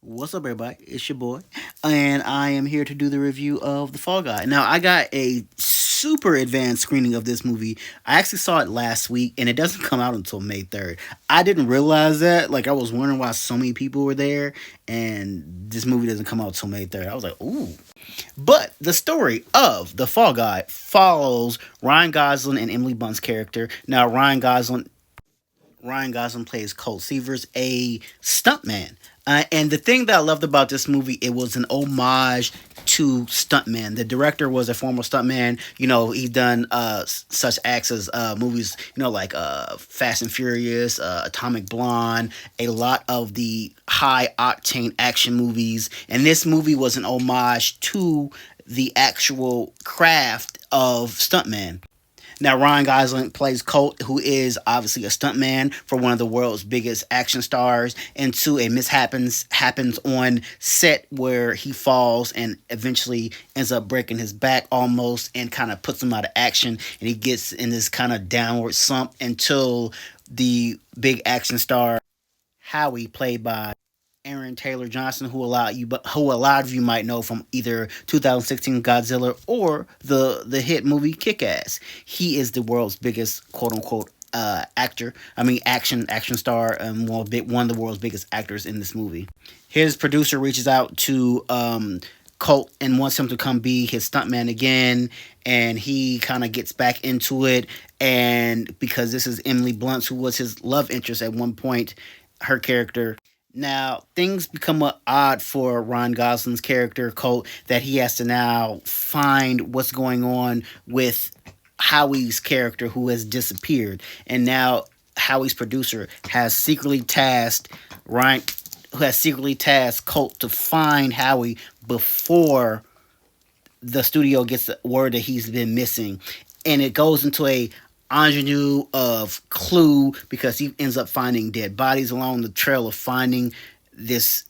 What's up, everybody? It's your boy, and I am here to do the review of The Fall Guy. Now, I got a super advanced screening of this movie. I actually saw it last week, and it doesn't come out until May 3rd. I didn't realize that. Like, I was wondering why so many people were there, and this movie doesn't come out till May 3rd. I was like, ooh. But the story of The Fall Guy follows Ryan Gosling and Emily Blunt's character. Now, Ryan Gosling plays Colt Seavers, a stuntman. And the thing that I loved about this movie, it was an homage to stuntman. The director was a former stuntman. You know, he's done such acts as movies, like Fast and Furious, Atomic Blonde, a lot of the high octane action movies. And this movie was an homage to the actual craft of stuntman. Now, Ryan Gosling plays Colt, who is obviously a stuntman for one of the world's biggest action stars, and two, a happens on set where he falls and eventually ends up breaking his back almost and kind of puts him out of action, and he gets in this kind of downward slump until the big action star Howie, played by Aaron Taylor Johnson, who a lot of you might know from either 2016 Godzilla or the hit movie Kick Ass. He is the world's biggest quote unquote actor. I mean action star, and one of the world's biggest actors in this movie. His producer reaches out to Colt and wants him to come be his stuntman again, and he kind of gets back into it. And because this is Emily Blunt, who was his love interest at one point, her character. Now, things become odd for Ron Gosling's character, Colt, that he has to now find what's going on with Howie's character who has disappeared. And now Howie's producer has secretly tasked Ryan who has secretly tasked Colt to find Howie before the studio gets the word that he's been missing. And it goes into a ingenue of clue because he ends up finding dead bodies along the trail of finding this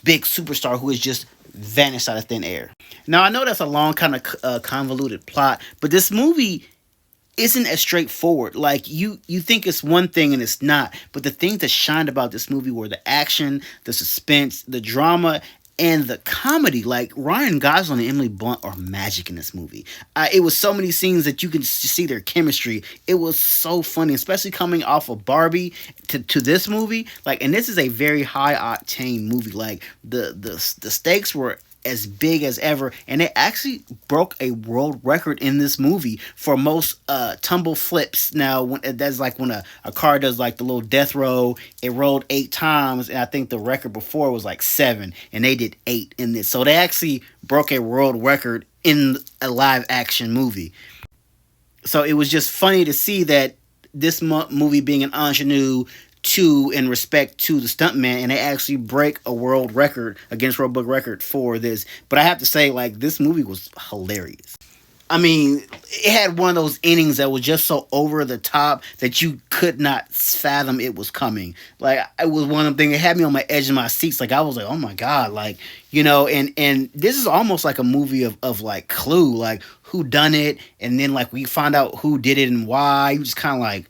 big superstar who has just vanished out of thin air. Now, I know that's a long kind of convoluted plot, but this movie isn't as straightforward. Like you think it's one thing and it's not. But the things that shined about this movie were the action, the suspense, the drama, and the comedy. Like Ryan Gosling and Emily Blunt are magic in this movie. It was so many scenes that you can see their chemistry. It was so funny, especially coming off of Barbie to this movie. Like, and this is a very high octane movie. Like the stakes were as big as ever, and it actually broke a world record in this movie for most tumble flips. Now, that's like when a car does like the little death roll. It rolled 8 times, and I think the record before was like 7, and they did 8 in this. So they actually broke a world record in a live action movie. So it was just funny to see that this movie being an ingenue to in respect to the stuntman, and they actually break a world record, against world book record, for this. But I have to say, like, this movie was hilarious. I mean, it had one of those endings that was just so over the top that you could not fathom it was coming. Like, it was one of them things that had me on my edge of my seats. Like, I was like, oh my god, like, and this is almost like a movie of like Clue, like who done it, and then like we find out who did it and why. You just kind of like,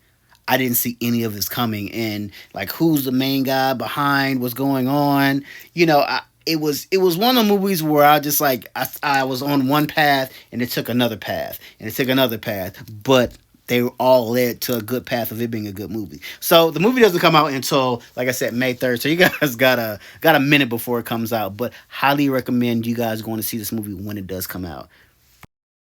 I didn't see any of this coming, and like who's the main guy behind what's going on. It was one of the movies where I just like I was on one path and it took another path and it took another path, but they all led to a good path of it being a good movie. So the movie doesn't come out until, like I said, May 3rd. So you guys got a minute before it comes out, but highly recommend you guys going to see this movie when it does come out.